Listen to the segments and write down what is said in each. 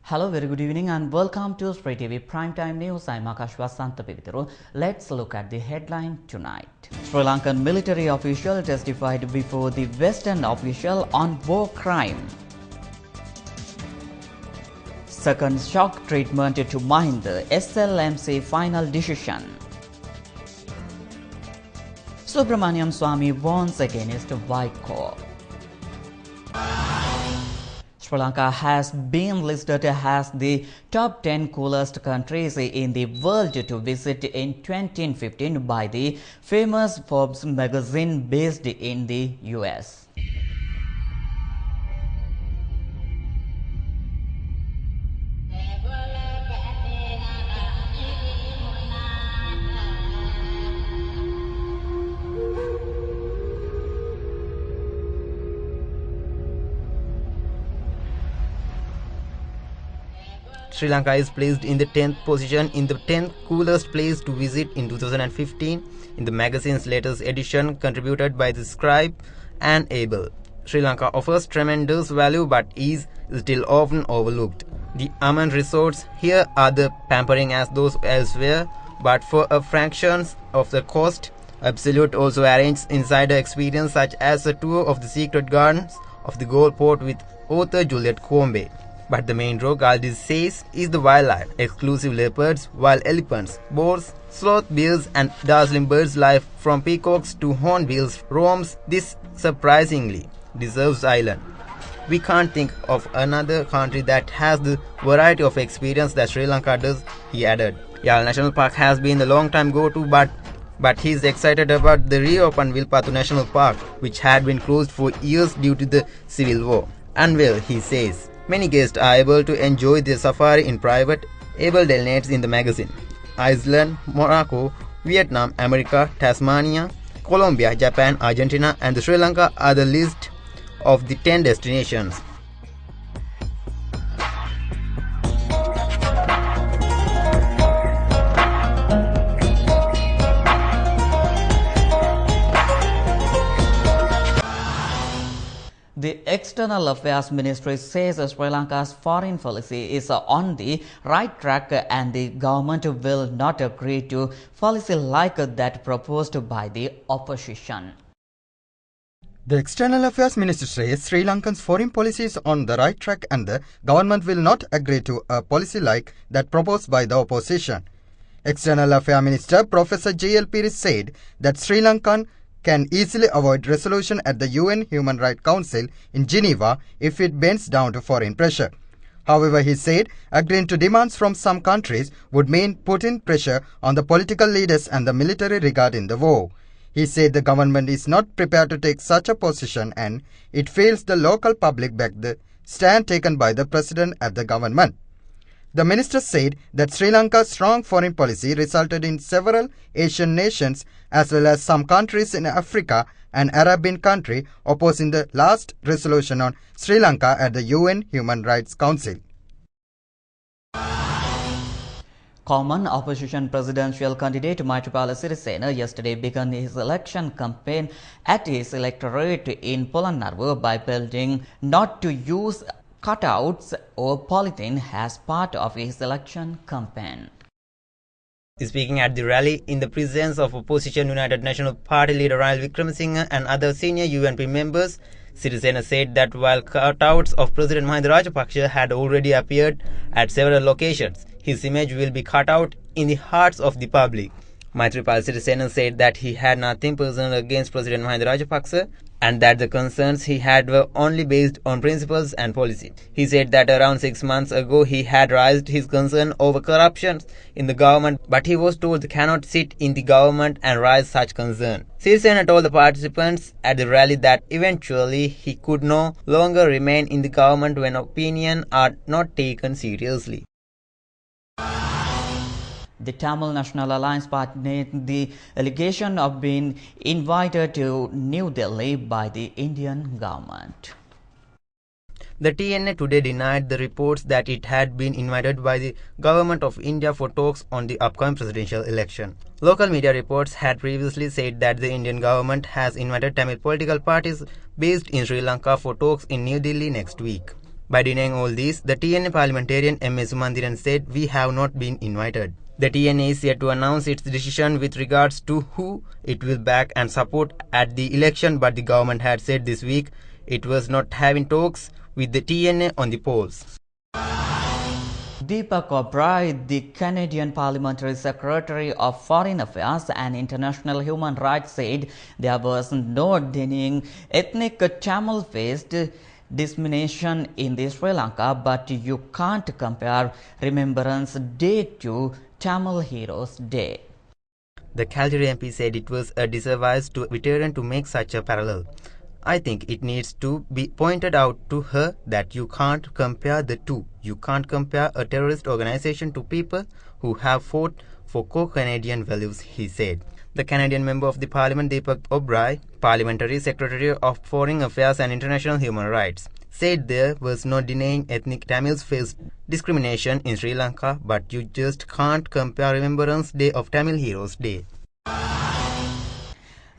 Hello, very good evening and welcome to Spray TV Primetime News. I'm Akash Vasantha. Let's look at the headline tonight. Sri Lankan military official testified before the Western official on war crime. Second shock treatment to Mahinda, SLMC final decision. Subramaniam Swamy warns against Vaiko. Sri Lanka has been listed as the top 10 coolest countries in the world to visit in 2015 by the famous Forbes magazine based in the US. Sri Lanka is placed in the 10th position in the 10th coolest place to visit in 2015 in the magazine's latest edition contributed by the Scribe and Able. Sri Lanka offers tremendous value but is still often overlooked. The Aman resorts here are the pampering as those elsewhere, but for a fraction of the cost. Absolute also arranges insider experience such as a tour of the secret gardens of the Gold Port with author Juliet Combe. But the main draw, Galdis says, is the wildlife. Exclusive leopards, wild elephants, boars, sloth bears and dazzling birds life from peacocks to hornbills roams this surprisingly deserves island. We can't think of another country that has the variety of experience that Sri Lanka does, he added. Yal National Park has been a long time go-to but he's excited about the reopened Wilpattu National Park, which had been closed for years due to the civil war. And well, he says, many guests are able to enjoy their safari in private, Able delineates in the magazine. Iceland, Morocco, Vietnam, America, Tasmania, Colombia, Japan, Argentina and Sri Lanka are the list of the 10 destinations. The External Affairs Ministry says Sri Lanka's foreign policy is on the right track and the government will not agree to policy like that proposed by the opposition. The External Affairs Ministry says Sri Lanka's foreign policy is on the right track and the government will not agree to a policy like that proposed by the opposition. External Affairs Minister Professor J.L. Piris said that Sri Lankan can easily avoid resolution at the UN Human Rights Council in Geneva if it bends down to foreign pressure. However, he said agreeing to demands from some countries would mean putting pressure on the political leaders and the military regarding the war. He said the government is not prepared to take such a position and it feels the local public back the stand taken by the president at the government. The minister said that Sri Lanka's strong foreign policy resulted in several Asian nations as well as some countries in Africa and Arabian countries opposing the last resolution on Sri Lanka at the UN Human Rights Council. Common opposition presidential candidate Maithripala Sirisena yesterday began his election campaign at his electorate in Polonnaruwa by pledging not to use cutouts or polythene as part of his election campaign. Speaking at the rally in the presence of opposition United National Party leader Ranil Wickremesinghe and other senior UNP members, Sirisena said that while cutouts of President Mahinda Rajapaksa had already appeared at several locations, his image will be cut out in the hearts of the public. Maithripala Sirisena said that he had nothing personal against President Mahinda Rajapaksa and that the concerns he had were only based on principles and policy. He said that around 6 months ago he had raised his concern over corruption in the government, but he was told he cannot sit in the government and raise such concern. Sirisena told the participants at the rally that eventually he could no longer remain in the government when opinions are not taken seriously. The Tamil National Alliance Party denied the allegation of being invited to New Delhi by the Indian government. The TNA today denied the reports that it had been invited by the Government of India for talks on the upcoming presidential election. Local media reports had previously said that the Indian government has invited Tamil political parties based in Sri Lanka for talks in New Delhi next week. By denying all this, the TNA parliamentarian M.A. Sumandiran said, "We have not been invited." The TNA is yet to announce its decision with regards to who it will back and support at the election, but the government had said this week it was not having talks with the TNA on the polls. Deepak O'Brien, the Canadian Parliamentary Secretary of Foreign Affairs and International Human Rights, said there was no denying ethnic Tamil-based discrimination in the Sri Lanka, but you can't compare Remembrance Day to Tamil Heroes Day. The Calgary MP said it was a disservice to a veteran to make such a parallel. I think it needs to be pointed out to her that you can't compare the two. You can't compare a terrorist organization to people who have fought for core Canadian values, he said. The Canadian Member of the Parliament, Deepak O'Brien, Parliamentary Secretary of Foreign Affairs and International Human Rights, said there was no denying ethnic Tamils face discrimination in Sri Lanka, but you just can't compare Remembrance Day of Tamil Heroes Day.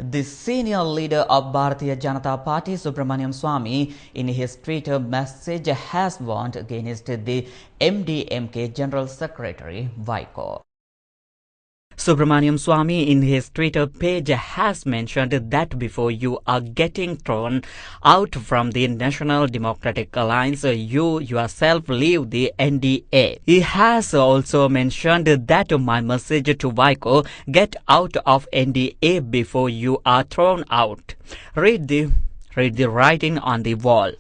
The senior leader of Bharatiya Janata Party, Subramaniam Swamy, in his Twitter message has warned against the MDMK General Secretary Vaiko. Subramaniam Swamy in his Twitter page has mentioned that before you are getting thrown out from the National Democratic Alliance, you yourself leave the NDA. He has also mentioned that my message to Vaiko, get out of NDA before you are thrown out. Read the writing on the wall.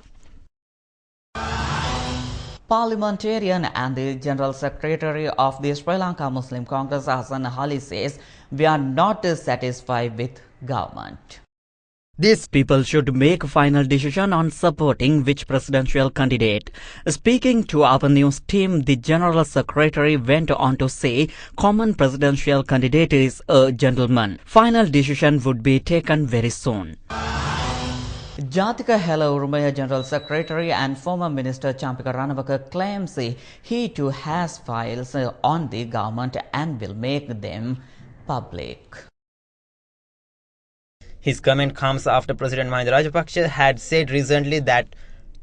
Parliamentarian and the General Secretary of the Sri Lanka Muslim Congress, Hassan Ali, says, "We are not satisfied with government. These people should make a final decision on supporting which presidential candidate." Speaking to our news team, the General Secretary went on to say, "Common presidential candidate is a gentleman. Final decision would be taken very soon." Jatika Hela Urumaya General Secretary and former Minister Champika Ranawaka claims he too has files on the government and will make them public. His comment comes after President Mahinda Rajapaksa had said recently that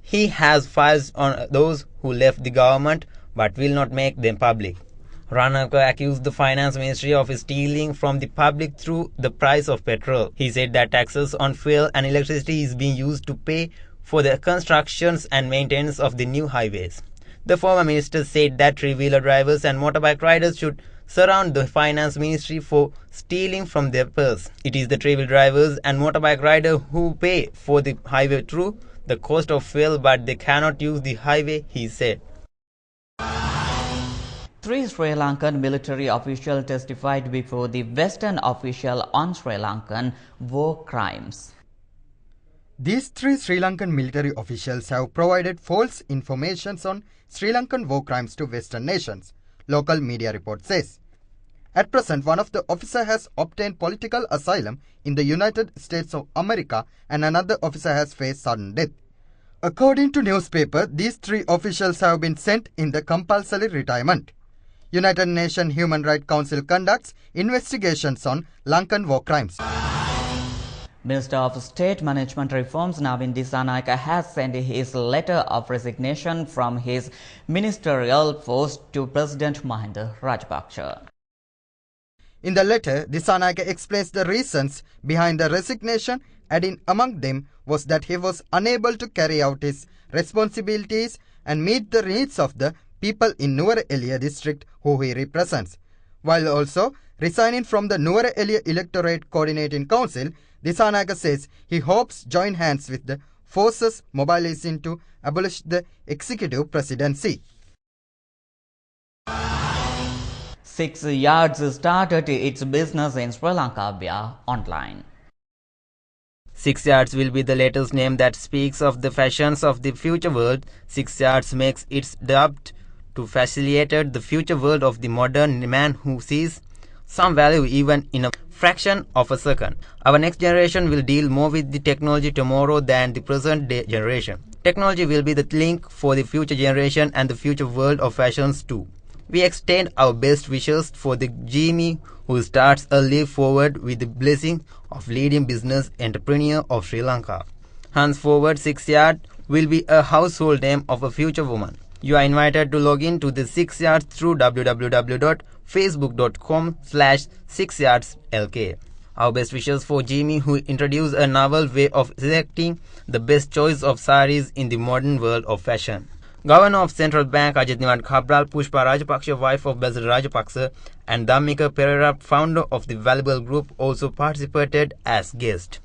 he has files on those who left the government but will not make them public. Ranawaka accused the Finance Ministry of stealing from the public through the price of petrol. He said that taxes on fuel and electricity is being used to pay for the constructions and maintenance of the new highways. The former minister said that three-wheeler drivers and motorbike riders should surround the Finance Ministry for stealing from their purse. It is the three-wheel drivers and motorbike riders who pay for the highway through the cost of fuel, but they cannot use the highway, he said. 3 Sri Lankan military officials testified before the Western official on Sri Lankan war crimes. These 3 Sri Lankan military officials have provided false information on Sri Lankan war crimes to Western nations, local media report says. At present, one of the officers has obtained political asylum in the United States of America and another officer has faced sudden death. According to newspaper, these 3 officials have been sent in the compulsory retirement. United Nations Human Rights Council conducts investigations on Lankan war crimes. Minister of State Management Reforms Navin Dissanayake has sent his letter of resignation from his ministerial post to President Mahinda Rajapaksa. In the letter, Dissanayake explains the reasons behind the resignation, adding among them was that he was unable to carry out his responsibilities and meet the needs of the people in Nuwara Eliya district who he represents. While also resigning from the Nuwara Eliya Electorate Coordinating Council, Dissanayake says he hopes join hands with the forces mobilizing to abolish the executive presidency. 6 Yards started its business in Sri Lanka via online. 6 Yards will be the latest name that speaks of the fashions of the future world. 6 Yards makes its dubbed to facilitate the future world of the modern man who sees some value even in a fraction of a second. Our next generation will deal more with the technology tomorrow than the present day generation. Technology will be the link for the future generation and the future world of fashions too. We extend our best wishes for the Jimmy who starts a leap forward with the blessing of leading business entrepreneur of Sri Lanka. Henceforward, 6 Yard will be a household name of a future woman. You are invited to log in to the 6 Yards through www.facebook.com/6yardslk. Our best wishes for Jimmy, who introduced a novel way of selecting the best choice of saris in the modern world of fashion. Governor of Central Bank Ajit Niwan Cabral, Pushpa Rajapaksa, wife of Basil Rajapaksa, and Dhammika Pereira, founder of the Valuable Group, also participated as guests.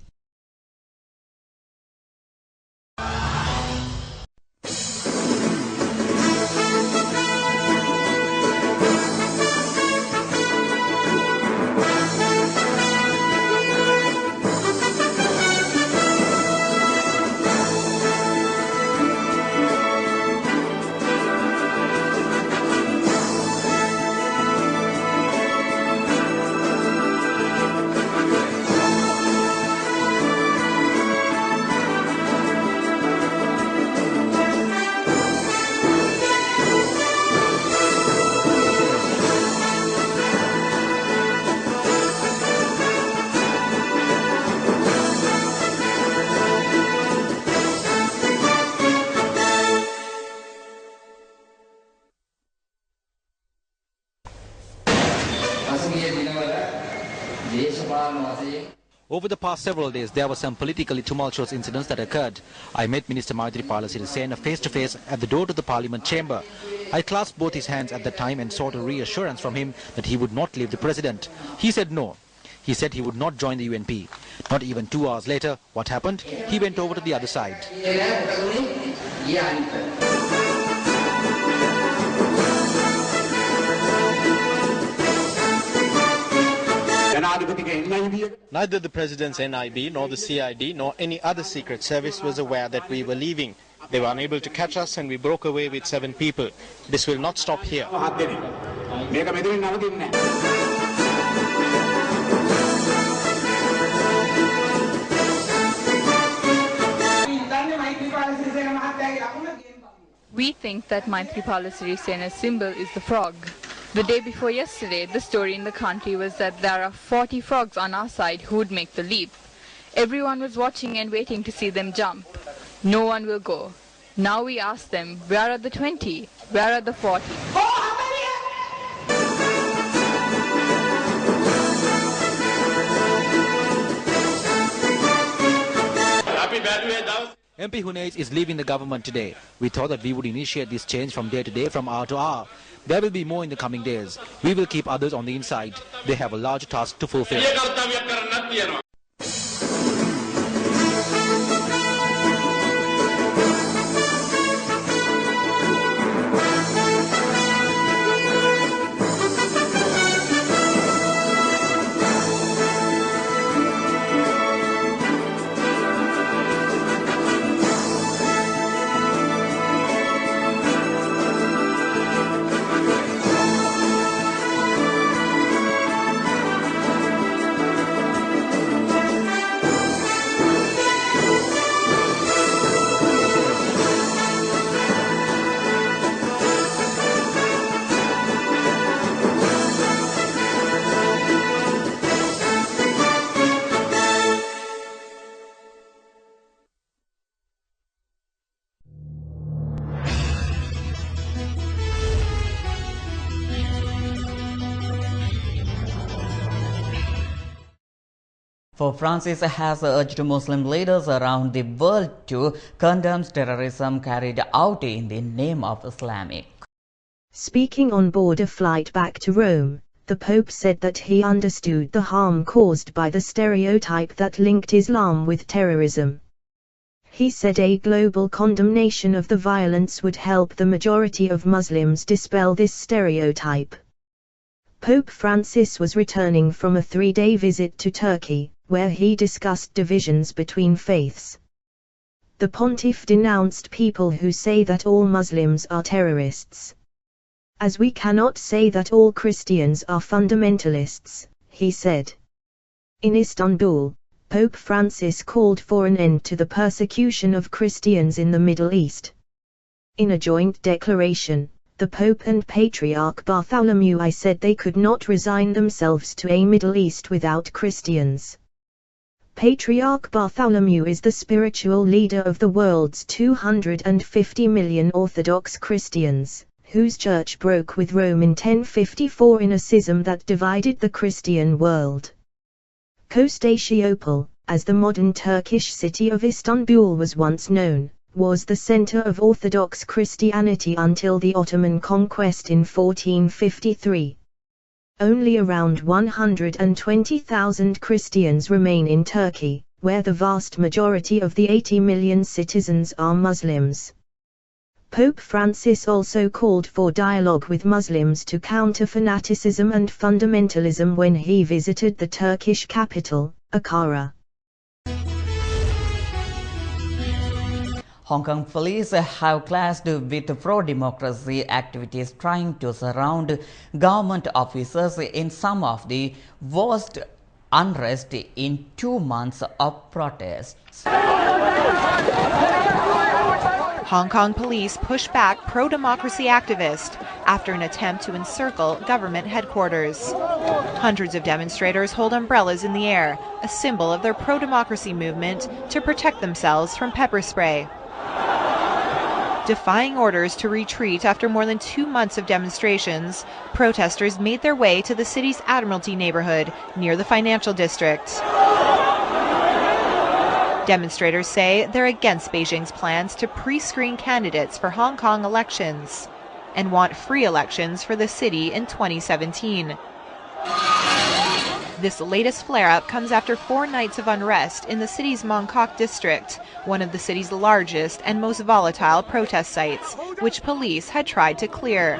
Over the past several days, there were some politically tumultuous incidents that occurred. I met Minister Maithripala Sirisena face-to-face at the door to the Parliament chamber. I clasped both his hands at the time and sought a reassurance from him that he would not leave the President. He said no. He said he would not join the UNP. Not even 2 hours later, what happened? He went over to the other side. Neither the President's NIB nor the CID nor any other secret service was aware that we were leaving. They were unable to catch us and we broke away with 7 people. This will not stop here. We think that Maithripala Sirisena's symbol is the frog. The day before yesterday, the story in the country was that there are 40 frogs on our side who would make the leap. Everyone was watching and waiting to see them jump. No one will go. Now we ask them, where are the 20? Where are the 40? MP Hunez is leaving the government today. We thought that we would initiate this change from day to day, from hour to hour. There will be more in the coming days. We will keep others on the inside. They have a large task to fulfill. Pope Francis has urged Muslim leaders around the world to condemn terrorism carried out in the name of Islamic. Speaking on board a flight back to Rome, the Pope said that he understood the harm caused by the stereotype that linked Islam with terrorism. He said a global condemnation of the violence would help the majority of Muslims dispel this stereotype. Pope Francis was returning from a 3-day visit to Turkey, where he discussed divisions between faiths. The pontiff denounced people who say that all Muslims are terrorists. As we cannot say that all Christians are fundamentalists, he said. In Istanbul, Pope Francis called for an end to the persecution of Christians in the Middle East. In a joint declaration, the Pope and Patriarch Bartholomew I said they could not resign themselves to a Middle East without Christians. Patriarch Bartholomew is the spiritual leader of the world's 250 million Orthodox Christians, whose church broke with Rome in 1054 in a schism that divided the Christian world. Konstantinopole, as the modern Turkish city of Istanbul was once known, was the center of Orthodox Christianity until the Ottoman conquest in 1453. Only around 120,000 Christians remain in Turkey, where the vast majority of the 80 million citizens are Muslims. Pope Francis also called for dialogue with Muslims to counter fanaticism and fundamentalism when he visited the Turkish capital, Ankara. Hong Kong police have clashed with pro-democracy activities trying to surround government officers in some of the worst unrest in 2 months of protests. Hong Kong police push back pro-democracy activists after an attempt to encircle government headquarters. Hundreds of demonstrators hold umbrellas in the air, a symbol of their pro-democracy movement to protect themselves from pepper spray. Defying orders to retreat after more than 2 months of demonstrations, protesters made their way to the city's Admiralty neighborhood near the financial district. Demonstrators say they're against Beijing's plans to pre-screen candidates for Hong Kong elections and want free elections for the city in 2017. This latest flare-up comes after 4 nights of unrest in the city's Mong Kok district, one of the city's largest and most volatile protest sites, which police had tried to clear.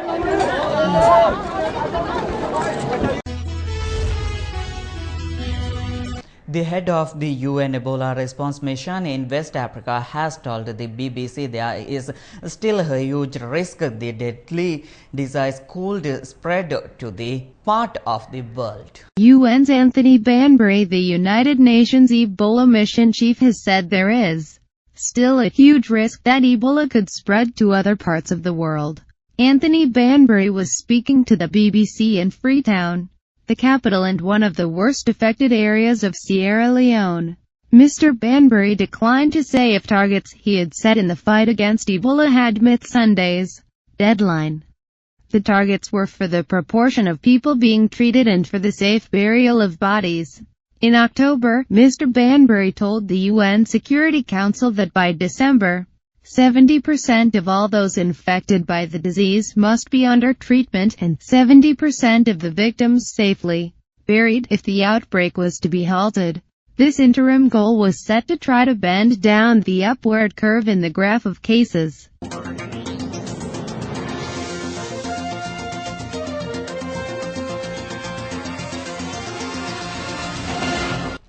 The head of the UN Ebola response mission in West Africa has told the BBC there is still a huge risk the deadly disease could spread to the part of the world. UN's Anthony Banbury, the United Nations Ebola mission chief, has said there is still a huge risk that Ebola could spread to other parts of the world. Anthony Banbury was speaking to the BBC in Freetown, the capital and one of the worst affected areas of Sierra Leone. Mr. Banbury declined to say if targets he had set in the fight against Ebola had met Sunday's deadline. The targets were for the proportion of people being treated and for the safe burial of bodies. In October, Mr. Banbury told the UN Security Council that by December, 70% of all those infected by the disease must be under treatment and 70% of the victims safely buried if the outbreak was to be halted. This interim goal was set to try to bend down the upward curve in the graph of cases.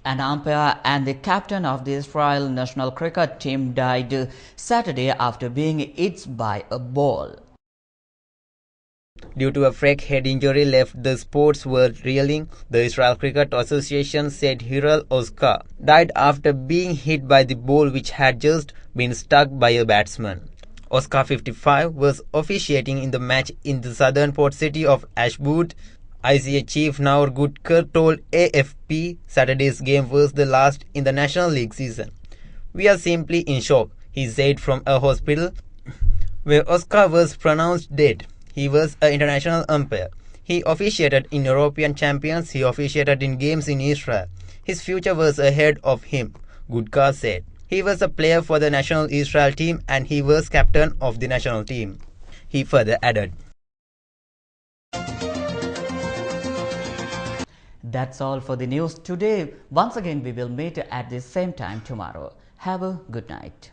An umpire and the captain of the Israel national cricket team died Saturday after being hit by a ball. Due to a freak head injury left the sports world reeling, the Israel Cricket Association said Hillel Oskar died after being hit by the ball which had just been struck by a batsman. Oskar, 55, was officiating in the match in the southern port city of Ashwood. ICA chief Naor Gutker told AFP Saturday's game was the last in the National League season. "We are simply in shock," he said from a hospital where Oskar was pronounced dead. He was an international umpire. He officiated in European Champions. He officiated in games in Israel. His future was ahead of him, Gutker said. He was a player for the national Israel team and he was captain of the national team. He further added. That's all for the news today. Once again, we will meet at the same time tomorrow. Have a good night.